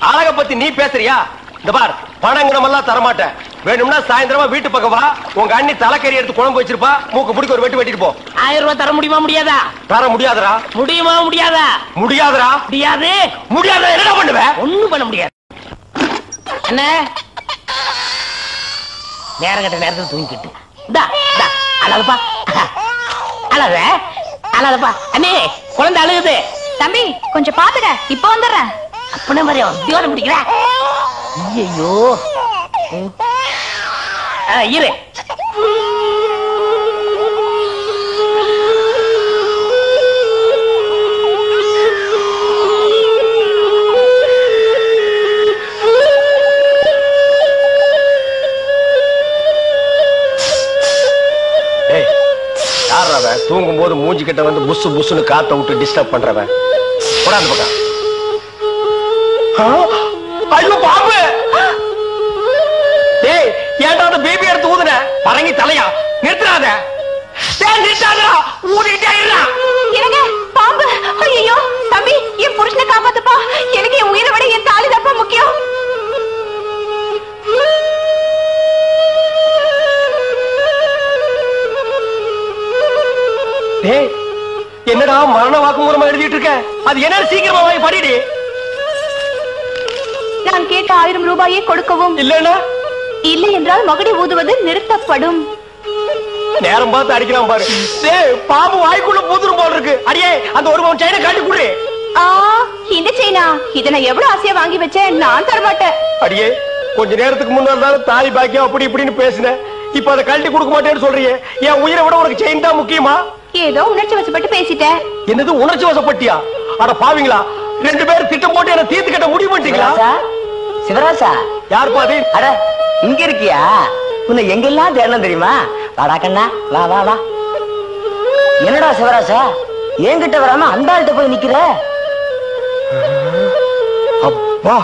அழக பத்தி நீ பேசுறியா? இந்த பார், பணங்கணம் எல்லாம் தரமாட்டேன். வேணும்னா சாயந்தரமா வீட்டு பக்கம் வா, உங்க அண்ணி தலைக்கறி எடுத்து குழம்பு வச்சிருப்பா, மூக்கு பிடிக்க ஒரு வெட்டு வெட்டிட்டு போ. 1000 ரூபாய் தர முடியுமா முடியாதா? தர முடியாதுடா. முடியுமா முடியாதா? முடியாதுடா. முடியாது. முடியாத என்ன பண்ணுவேன்? ஒண்ணும் பண்ண முடியாது. என்ன நேரம் கட்ட நேரத்தில் தூங்கிக்கிட்டு அழகப்பா, அழக அழகப்பா. அண்ணே, குழந்தை அழுகுது. தம்பி கொஞ்சம் பாத்துக்க, இப்ப வந்துடுறேன். அப்பனே மாதிரி உத்தியோகம் பிடிக்கிற. ஐயோ இரு. தூங்கும் போது மூஞ்சி கிட்ட வந்து புசு புசுன்னு காத்த விட்டு டிஸ்டர்ப் பண்றவன். போடாது பக்கம். ஐயோ பாம்பு! டேய், ஏன்டா அந்த பேபி எடுத்து ஊதுன? பரங்கி தலையா? நிறுத்துறாத. டேய் நிறுத்தாதடா, ஊதிட்டே இருடா. என்னங்க பாம்பு? ஐயோ தம்பி, என் புருஷனை காப்பாத்துப்பா. எனக்கு என் உயிரை விட என் தாலி தான் முக்கியம். மரண வாக்குமூலமா எழுதிட்டு இருக்க. அது என்ன சீக்கிரமா வாங்கி படிடி. நான் கேட்ட 1000 ரூபாயை கொடுக்கவும். இல்லன்னா இல்லை என்றால் மகுடி ஊதுவது நிறுத்தப்படும். நேரம் பார்த்து அடிக்கலாம் பாரு. பாம்பு வாய்க்குள்ள பூதுரும் போல இருக்கு. அடியே அந்த 1 பவுன் செயினை காட்டி குடு. இந்த செயினா? இதை நான் எவ்வளவு ஆசையா வாங்கி வச்சேன். நான் தரமாட்டேன். அடியே கொஞ்ச நேரத்துக்கு முன்னாடி தாலி பாக்கியம் அப்படி இப்படின்னு பேசினேன். இப்ப அதை கழட்டி கொடுக்க மாட்டேன்னு சொல்றியே. என் உயிரை விட உனக்கு செயின் தான் முக்கியமா? ஏதோ உணர்ச்சி வசப்பட்டு பேசிட்டேன். என்னது உணர்ச்சி வசப்பட்டியா? அட பாவீங்களா, 2 பேரும் திட்டம் போட்டு என்ன தீர்த்து கட்ட முடிவு பண்ணிட்டீங்களா? சிவராசா யார் பாதி? அட இங்க இருக்கியா? உன்னை எங்கெல்லாம் தேடலாம் தெரியுமா? வாடா கண்ணா, வா வா வா. என்னடா சிவராசா என்கிட்ட வராம அந்த ஆள்கிட்ட போய் நிக்கிற? அப்பா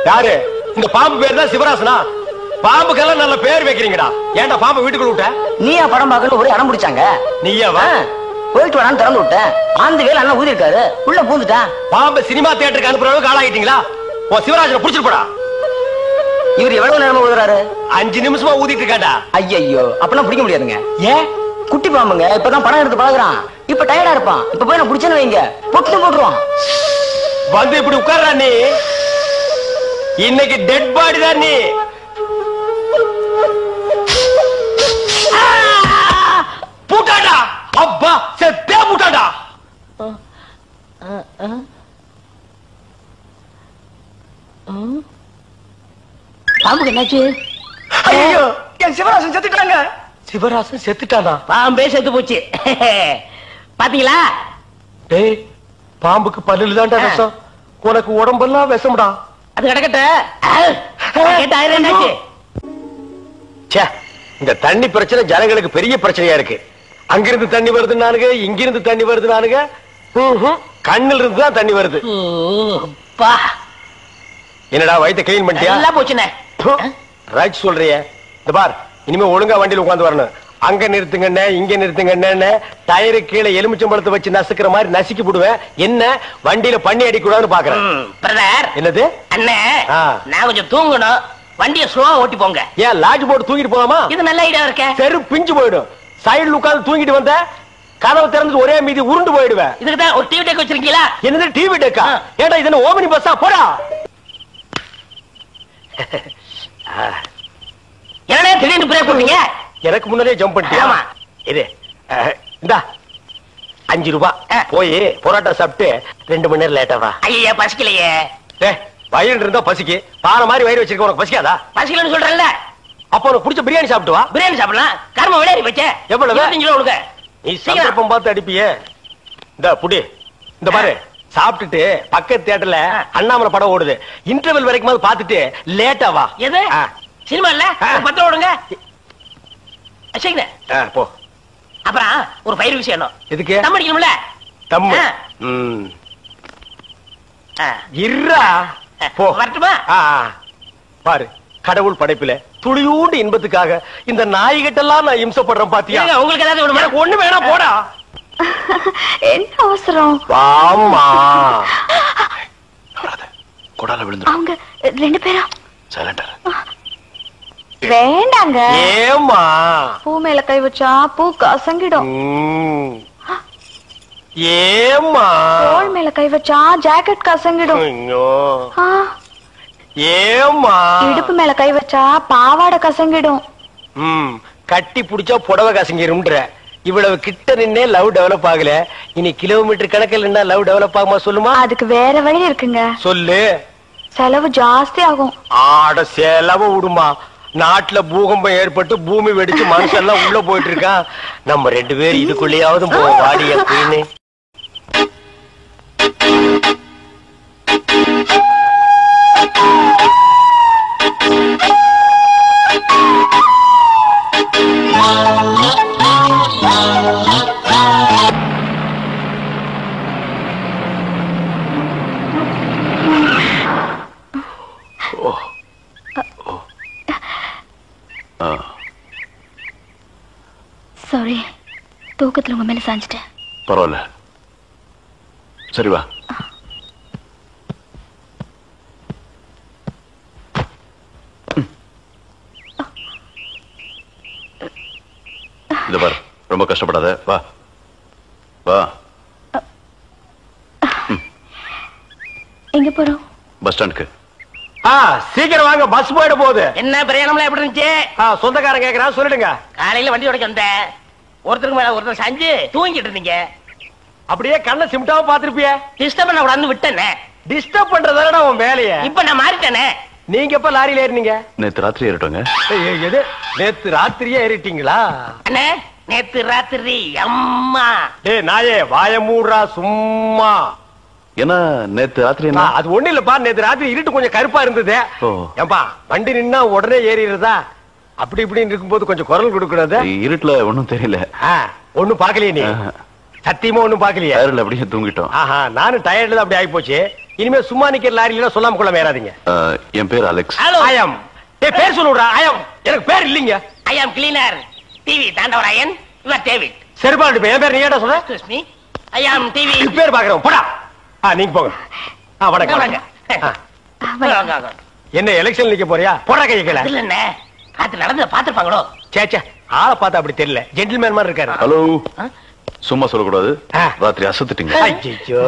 யாரு? இந்த பாம்பு பேர் தான் சிவராசனா? பாம்புக்கெல்லாம் நல்ல பேர் வைக்கிறீங்கடா. ஏன்டா பாம்பு வீட்டுக்குள்ள விட்ட? நீயா படம் பார்க்கணும் ஒரே இடம் பிடிச்சாங்க. நீயாவா? போயிட்டு வரான்னு திறந்து விட்டேன். அந்த வேலை அண்ணா ஊதி இருக்காரு, உள்ள பூந்துட்டான். பாம்பு சினிமா தியேட்டருக்கு அனுப்புற அளவுக்கு ஆளாயிட்டீங்களா? ஓ சிவராஜனை புடிச்சிட்டு போடா. இவர் எவ்வளவு நேரமா ஊதுறாரு? 5 நிமிஷமா ஊதிட்டு இருக்காண்டா. ஐயோ அப்பெல்லாம் பிடிக்க முடியாதுங்க. ஏன்? குட்டி பாம்புங்க, இப்பதான் படம் எடுத்து பழகுறான். இப்ப டயர்டா இருப்பான். இப்ப போய் நான் பிடிச்சேன்னு வைங்க, பொட்டு போட்டுருவான். வந்து இப்படி உட்கார்றா நீ. இன்னைக்கு டெட் பாடி தான் நீ. பூட்டாடா. அப்பா செத்தே பூட்டாடா. பாம்புக்கு என்னாச்சு? ஐயோ என் சிவராசன் செத்துட்டாங்க. சிவராசன் செத்துட்டானா? பாம்பே செத்து போச்சு. பாத்தீங்களா? டேய் பாம்புக்கு பல்லுல தான்டா விஷம். உனக்கு உடம்பெல்லாம் விஷம்டா. அது கிடக்கட்ட. என்னாச்சு? இந்த தண்ணி பிரச்சனை ஜனங்களுக்கு பெரிய பிரச்சனையா இருக்கு. அங்கிருந்து தண்ணி வருது நானுங்க, இங்கிருந்து தண்ணி வருது நானுங்க. கண்ணில் இருந்து தான் தண்ணி வருது. என்னடா வயித்தை கிளீன் பண்ணிட்டியா? எல்லாம் போச்சுனே. ரைட் சொல்றியே. இந்த பார், இனிமே ஒழுங்கா வண்டியில உட்கார்ந்து வரணும். அங்க நிறுத்துங்கண்ணே, இங்க நிறுத்துங்கண்ணே. டயரு கீழே எலுமிச்சம்பழத்தை வச்சு நசுக்கிற மாதிரி நசுக்கி விடுவேன். என்ன வண்டியில பண்ணி அடிக்கூடாதுன்னு பாக்குறேன். பிரதர் என்னது? அண்ணே நான் கொஞ்சம் தூங்கணும். வண்டியை ஸ்லோவா ஓட்டி போங்க. ஏன் லாட்ஜ் போட்டு தூங்கிட்டு போலாமா? இது நல்ல ஐடியா இருக்க. செரு பிஞ்சு போயிடும். சைடுல உட்கார்ந்து தூங்கிட்டு வந்த கதவை திறந்து ஒரே மீதி உருண்டு போயிடுவேன். இதுக்கு தான் ஒரு டிவி டெக் வச்சிருக்கீங்களா? என்னது டிவி டெக்கா? ஏடா இது என்ன ஓமினி பஸ்ஸா? போடா. என்னடா திடீர்னு பிரேக் போட்டீங்க? எனக்கு முன்னாடியே ஜம்ப் பண்ணிட்டியா? ஆமா. இது இந்தா 5 ரூபாய். போய் பொரோட்டா சாப்பிட்டு 2 மணி நேரம் லேட்டா வா. ஐயா பசிக்கலையே. வயிறு இருந்தா பசிக்கு. பாறை மாதிரி வயிறு வச்சிருக்க உனக்கு பசிக்காதா? பசிக்கலன்னு சொல்றேன்ல. அப்ப உனக்கு பிடிச்ச பிரியாணி சாப்பிட்டு வா. பிரியாணி சாப்பிடலாம். கர்ம விளையாடி வச்சே. எவ்வளவு? 25 ரூபா கொடுங்க. நீ சந்தர்ப்பம் பார்த்து அடிப்பியே. இந்த புடி. இந்த பாரு, சாப்பிட்டுட்டு பக்கத்து தியேட்டர்ல அண்ணாமலை படம் ஓடுது. இன்டர்வல் வரைக்கும் பாத்துட்டு லேட்டா வா. எது சினிமா இல்ல? 10 ரூபா கொடுங்க. போ. அப்புறம் ஒரு பயிர் விஷயம். எதுக்கு? தம் அடிக்கணும்ல. தம்மு. இருடா. போ. வரட்டுமா? பாரு, கடவுள் படைப்பில துளியூண்டு இன்பத்துக்காக இந்த நாய்கிட்டெல்லாம் நான் இம்சப்படுறேன் பாத்தியா? உங்களுக்கு ஏதாவது ஒண்ணு வேணா போடா. என்ன அவசரம்? வாமா. கொடால விழுந்து. அவங்க 2 பேரும் சைலண்டா. வேண்டாங்க. ஏமா? பூ மேல கை வச்சா பூ கசங்கிடும். ஏமா? தோள் மேல கை வச்சா ஜாக்கெட் கசங்கிடும். ஏமா? இடுப்பு மேல கை வச்சா பாவாடை கசங்கிடும். கட்டி புடிச்சா புடவை கசங்கிரும்ன்ற. இவ்வளவு கிட்ட நின்னே லவ் டெவலப் ஆகல. இனி கிலோமீட்டர் கணக்கில் நின்னா லவ் டெவலப் ஆகுமா சொல்லுமா? அதுக்கு வேற வழி இருக்குங்க. சொல்லு. செலவு ஜாஸ்தி ஆகும். ஆட செலவு விடுமா. நாட்டுல பூகம்பம் ஏற்பட்டு பூமி வெடிச்சு மனுஷெல்லாம் உள்ள போயிட்டு இருக்கான். நம்ம 2 பேரும் இதுக்குள்ளேயாவது போவோம். வாடிய குயினு. சாரி, தூக்கத்துல உங்க மேல சாஞ்சிட்டேன். பரவாயில்ல, சரி வா. இந்த பார், ரொம்ப கஷ்டப்படாத. வா வா. எங்க போறோம்? பஸ் ஸ்டாண்டுக்கு. சீக்கிரம் வாங்க, பஸ் போயிட போகுது. என்ன பிரயாணம்லாம் எப்படி இருந்துச்சு? சொந்தக்காரன் கேக்குறான், சொல்லிடுங்க. காலையில வண்டி உடைக்க வந்தேன். ஒருத்தருக்கு மேல ஒருத்தர் சாஞ்சு தூங்கிட்டு இருந்தீங்க. அப்படியே கண்ணை சிமிட்டாம பாத்திருப்பிய. டிஸ்டர்ப் பண்ண கூடாதுன்னு விட்டேனே. டிஸ்டர்ப் பண்றதானடா உன் வேலைய. இப்ப நான் மாறிட்டேனே. நீங்க எப்ப லாரியில ஏறினீங்க? நேத்து ராத்திரி ஏறிட்டோங்க. எது நேத்து ராத்திரியே ஏறிட்டீங்களா? அண்ணே நேத்து ராத்திரி அம்மா. நாயே வாய மூடுறா சும்மா. ஏன்னா நேத்து ராத்திரி என்ன? அது ஒண்ணு இல்லப்பா, நேத்து ராத்திரி இருட்டு கொஞ்சம் கருப்பா இருந்தது. ஏன்பா வண்டி நின்னா உடனே ஏறிடுறதா? அப்படி இப்படின்னு இருக்கும்போது கொஞ்சம் குரல் கொடுக்கறது. இருட்டுல ஒண்ணும் தெரியல. ஒண்ணும் பாக்கலையே நீ? சத்தியமா ஒண்ணும் பாக்கலையா? அப்படியே தூங்கிட்டோம். நானும் டயர்ட்ல அப்படி ஆகி போச்சு. இனிமே சும்மா நிக்கிற லாரியில சொல்லாம கொள்ள மேறாதீங்க. என் பேர் அலெக்ஸ். ஆயம். பேர் சொல்லுடா. ஆயம். எனக்கு பேர் இல்லீங்க. I am cleaner TV Thandavarayan. Your David. சரிபாடு என் பேர் நீ ஏடா சொல்ற? Excuse me. I am TV. பேர் பாக்குறோம். போடா. நீங்க போங்க. வணக்கம். வாங்க. என்ன எலெக்ஷன் நிக்க போறியா? போடா கைய கீழ. இல்ல என்ன காத்து நடந்து பாத்துப்பாங்களோ? சேச்சே ஆளை பார்த்தா அப்படி தெரியல. ஜென்டில்மேன் மாதிரி இருக்காரு. ஹலோ. சும்மா சொல்லக்கூடாது. ராத்திரி அசத்துட்டீங்க. ஐயோ.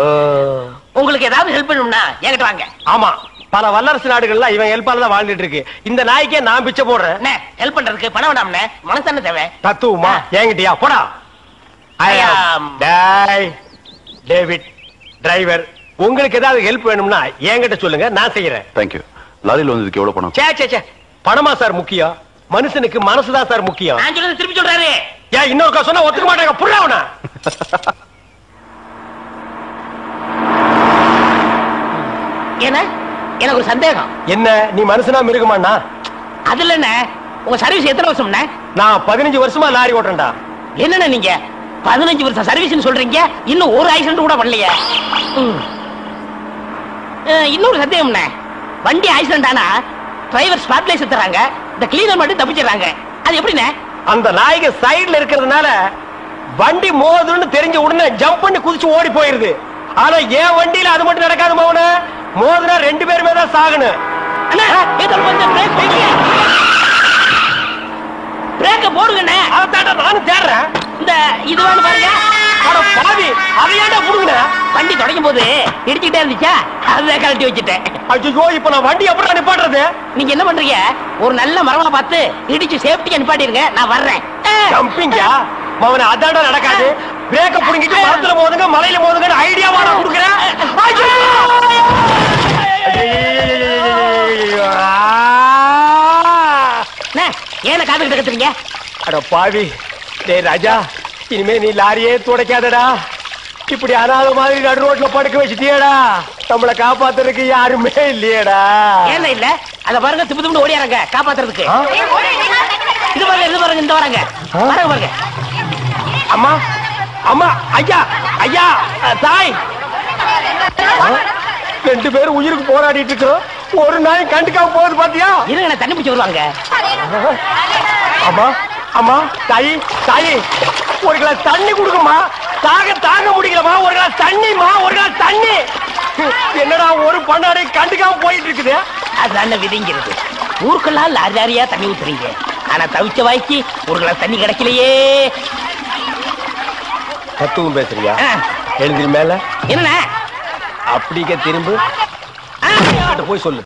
உங்களுக்கு ஏதாவது ஹெல்ப் பண்ணணும்னா என்கிட்ட வாங்க. ஆமா, பல வல்லரசு நாடுகள்ல இவன் ஹெல்ப்பால தான் வாழ்ந்துட்டு இருக்கு. இந்த நாய்க்கே நான் பிச்சை போடுறேன். ஹெல்ப் பண்றதுக்கு பணம் வேண்டாம்னே, மனசு தேவை. தத்துவமா என்கிட்டயா? போடா. David driver. உங்களுக்கு ஏதாவது ஹெல்ப் வேணும்னா என்கிட்ட சொல்லுங்க, நான் செய்யறேன். தேங்க்யூ. லாரியில் வந்ததுக்கு எவ்வளவு பணம்? சே பணமா சார் முக்கியம்? மனுஷனுக்கு மனசுதான் சார் முக்கியம். நான் சொல்றது திருப்பி சொல்றாரு. ஏன் இன்னொருக்கா சொன்னா ஒத்துக்க மாட்டாங்க. புரியவனா? ஏன்னா எனக்கு ஒரு சந்தேகம். என்ன நீ மனுஷனா மிருகமாண்ணா? அதுல என்ன உங்க சர்வீஸ் எத்தனை வருஷம்னா? நான் 15 வருஷமா லாரி ஓட்டுறேன்டா. என்னன்னா நீங்க 15 வருஷம் சர்வீஸ் சொல்றீங்க, இன்னும் ஒரு ஆக்சிடென்ட் கூட பண்ணலையே. இன்னொரு சந்தேகம்ண்ணே, வண்டி ஆக்சிடென்ட் ஆனா டிரைவர் ஸ்பாட்லைஸ் தராங்க, இந்த கிளீனர் மட்டும் தப்பிச்சிடறாங்க. அது எப்படிண்ணே? அந்த நாய்க்கு சைடுல இருக்கிறதுனால வண்டி மோதுன்னு தெரிஞ்ச உடனே ஜம்ப் பண்ணி குதிச்சு ஓடி போயிருது. ஆனா என் வண்டியில அது மட்டும் நடக்காது மோகன. மோதுனா 2 பேருமே தான் சாகணும். பிரேக்க போடுங்கண்ணே. அதான்டா நானும் தேடுறேன். இந்த இதுவான்னு பாருங்க. பாவி அதையாண்டா புடுங்க. வண்டி தொடங்கும் போது இடிச்சுக்கிட்டே இருந்துச்சா, அதை கழட்டி வச்சுட்டேன். ஐயோ இப்ப நான் வண்டி எப்படி நிப்பாட்டுறது? நீங்க என்ன பண்றீங்க, ஒரு நல்ல மரமா பார்த்து இடிச்சு சேஃப்டியா நிப்பாட்டிருங்க, நான் வர்றேன். ஜம்பிங்கா மவனே? அதான்டா நடக்காது. பிரேக்க புடுங்கிட்டு மரத்துல மோதுங்க, மலையில மோதுங்க ஐடியாவா நான் கொடுக்குறேன். ஏன காத்துக்கிட்டு கத்துறீங்க? அட பாவி. டேய் ராஜா, இனிமே நீ லாரியே துடைக்காதடா. இப்படி அனாத மாதிரி நடு ரோட்ல படுக்க வச்சுட்டியடா. நம்மள காப்பாத்துறதுக்கு யாருமே இல்லையடா. ஏன் இல்ல? அத பாருங்க, திப்பு திப்பு ஓடியாரங்க காப்பாத்துறதுக்கு. இது பாருங்க, இது பாருங்க, இந்த வராங்க பாருங்க பாருங்க. அம்மா அம்மா, ஐயா ஐயா, தாய். 2 பேரும் உயிருக்கு போராடிட்டு இருக்கோம். ஒரு நாய் கண்டுக்காம போகுது பாத்தியா? இருங்க, தண்ணி பிடிச்சி வருவாங்க. அம்மா அம்மா, தாயி தாயி, ஒரு கிளாஸ் தண்ணி கொடுக்குமா? தாங்க முடியலமா. ஒரு கிளாஸ் தண்ணிமா, ஒரு கிளாஸ் தண்ணி. என்னடா ஒரு பண்ணாடை கண்டுக்காம போயிட்டு இருக்குது. அதான விதிங்கிறது. ஊருக்கெல்லாம் லாரி லாரியா தண்ணி ஊத்துறீங்க, ஆனா தவிச்ச வாய்க்கு ஒரு கிளாஸ் தண்ணி கிடைக்கலையே. தத்துவம் பேசுறியா? எழுந்திரி மேல. என்ன அப்படிங்க திரும்ப போய் சொல்லு.